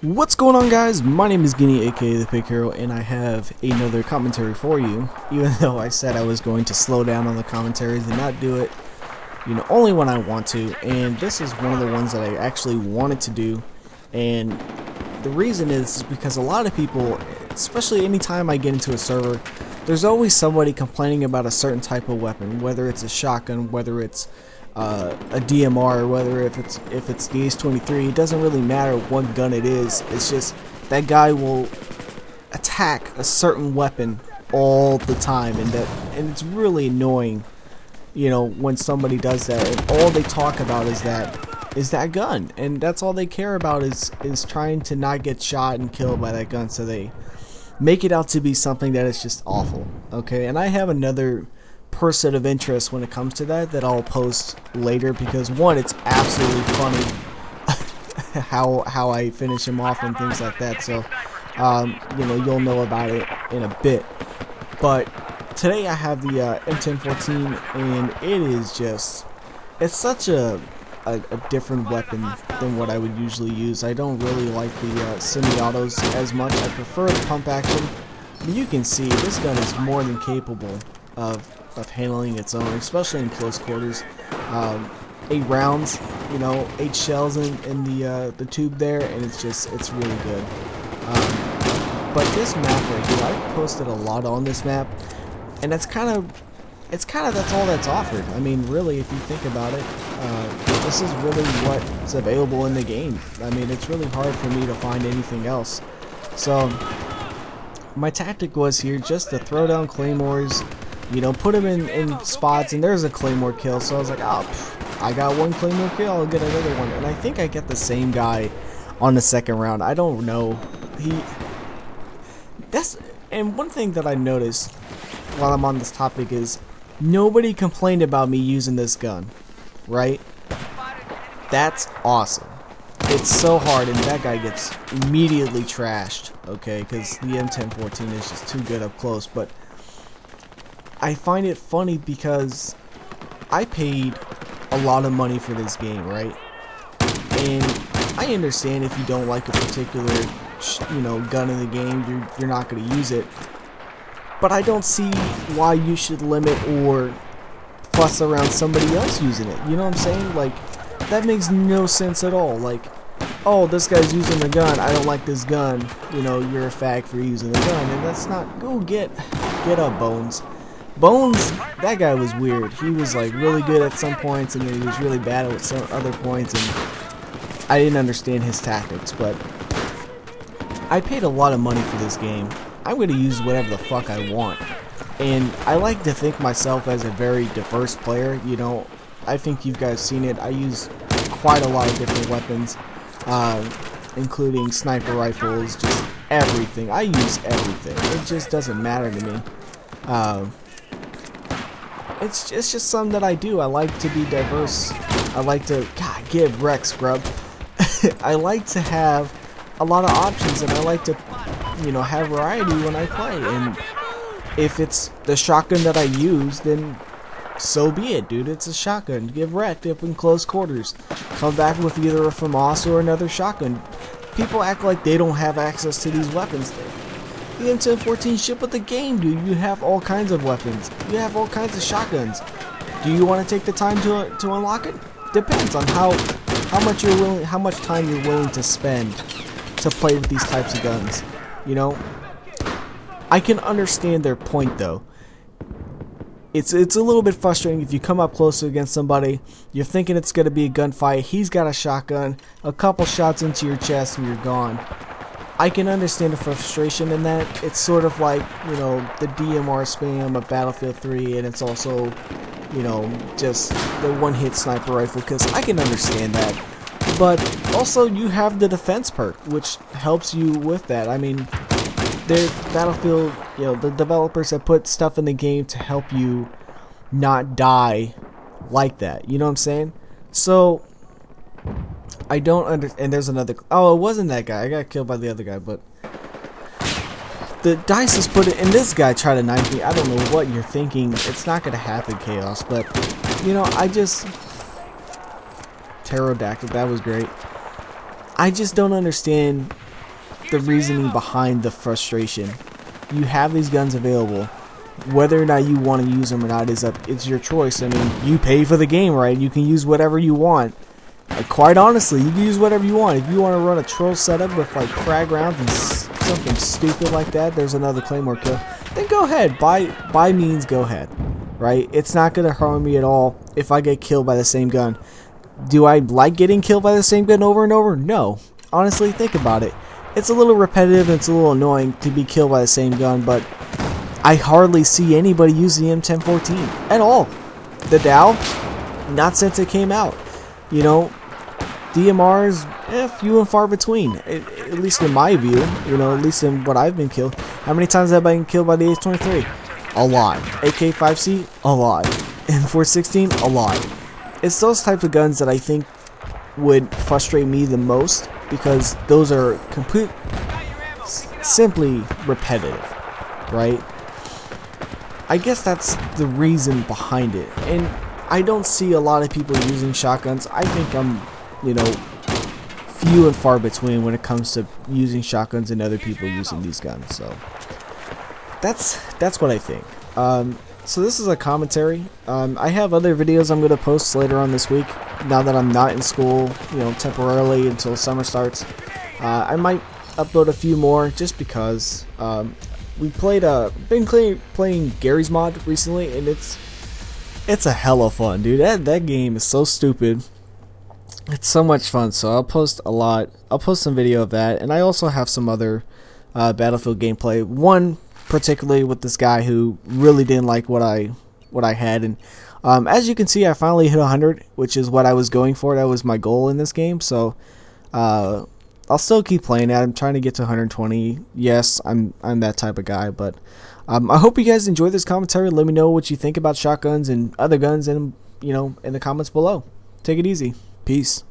What's going on, guys? My name is Guinea, aka the Pig Hero, and I have another commentary for you. Even though I said I was going to slow down on the commentaries and not do it, only when I want to. And this is one of the ones that I actually wanted to do. And the reason is because a lot of people, especially anytime I get into a server, there's always somebody complaining about a certain type of weapon, whether it's a shotgun, whether it's a DMR, whether if it's the Ace-23. It doesn't really matter what gun it is. It's just that guy will attack a certain weapon all the time, and it's really annoying, when somebody does that, and all they talk about is that gun, and that's all they care about is trying to not get shot and killed by that gun. So they make it out to be something that is just awful. Okay, and I have another person of interest when it comes to that I'll post later, because one, it's absolutely funny how I finish him off and things like that. So you'll know about it in a bit. But today I have the M1014, and it's such a different weapon than what I would usually use. I don't really like the semi-autos as much. I prefer the pump action. But you can see this gun is more than capable of handling its own, especially in close quarters. 8 rounds, 8 shells in the tube there, and it's really good. But this map right here, I've posted a lot on this map, and that's all that's offered. I mean, really, if you think about it, this is really what's available in the game. I mean, it's really hard for me to find anything else. So my tactic was here just to throw down claymores, put them in spots, and there's a claymore kill. So I was like, oh, I got one claymore kill, I'll get another one. And I think I get the same guy on the second round. I don't know. And one thing that I noticed while I'm on this topic is nobody complained about me using this gun, right? That's awesome. It's so hard, and that guy gets immediately trashed, okay, because the M1014 is just too good up close. But I find it funny because I paid a lot of money for this game, right? And I understand if you don't like a particular gun in the game, you're not going to use it. But I don't see why you should limit or fuss around somebody else using it. You know what I'm saying? Like, that makes no sense at all. Like, oh, this guy's using the gun, I don't like this gun, you're a fag for using the gun. And that's not, go get up, Bones. Bones, that guy was weird. He was like really good at some points, and then he was really bad at some other points, and I didn't understand his tactics. But I paid a lot of money for this game. I'm going to use whatever the fuck I want. And I like to think myself as a very diverse player. I think you guys seen it. I use quite a lot of different weapons, including sniper rifles, just everything. I use everything. It just doesn't matter to me. It's just something that I do. I like to be diverse. I like to, God, give wreck, scrub. I like to have a lot of options, and I like to have variety when I play. And if it's the shotgun that I use, then so be it, dude. It's a shotgun. Get wrecked up in close quarters. Come back with either a FAMAS or another shotgun. People act like they don't have access to these weapons. The M1014 ship with the game, dude. You have all kinds of weapons. You have all kinds of shotguns. Do you want to take the time to unlock it? Depends on how much time you're willing to spend to play with these types of guns. I can understand their point, though. It's a little bit frustrating if you come up close against somebody, you're thinking it's going to be a gunfight, he's got a shotgun, a couple shots into your chest, and you're gone. I can understand the frustration in that. It's sort of like, the DMR spam of Battlefield 3, and it's also, just the one-hit sniper rifle, because I can understand that. But also, you have the defense perk, which helps you with that. I mean, Battlefield, the developers have put stuff in the game to help you not die like that. You know what I'm saying? So I don't understand. And there's another. Oh, it wasn't that guy. I got killed by the other guy, but the dice is put it. And this guy tried to knife me. I don't know what you're thinking. It's not gonna happen, Chaos. But I just pterodactyl. That was great. I just don't understand the reasoning behind the frustration. You have these guns available. Whether or not you want to use them or not it's your choice. I mean, you pay for the game, right? You can use whatever you want. Quite honestly, you can use whatever you want. If you want to run a troll setup with like frag rounds and something stupid like that, there's another claymore kill, then go ahead. By means, go ahead. Right? It's not going to harm me at all if I get killed by the same gun. Do I like getting killed by the same gun over and over? No. Honestly, think about it. It's a little repetitive and it's a little annoying to be killed by the same gun, but I hardly see anybody use the M1014 at all. The Dow, not since it came out. You know, DMRs, few and far between, at least in my view, you know, at least in what I've been killed. How many times have I been killed by the H23? A lot. AK-5C? A lot. M416? A lot. It's those types of guns that I think would frustrate me the most, because those are simply repetitive, right? I guess that's the reason behind it, and I don't see a lot of people using shotguns. I think I'm, you know, few and far between when it comes to using shotguns and other people using these guns. So that's what I think. So this is a commentary. I have other videos I'm going to post later on this week. Now that I'm not in school, you know, temporarily until summer starts, I might upload a few more just because we been playing Gary's mod recently, and it's a hella fun, dude. That game is so stupid. It's so much fun. So I'll post a lot. I'll post some video of that, and I also have some other Battlefield gameplay. One particularly with this guy who really didn't like what I had, and as you can see, I finally hit 100, which is what I was going for. That was my goal in this game. So I'll still keep playing it. I'm trying to get to 120. Yes, I'm that type of guy. But I hope you guys enjoyed this commentary. Let me know what you think about shotguns and other guns, and you know, in the comments below. Take it easy. Peace.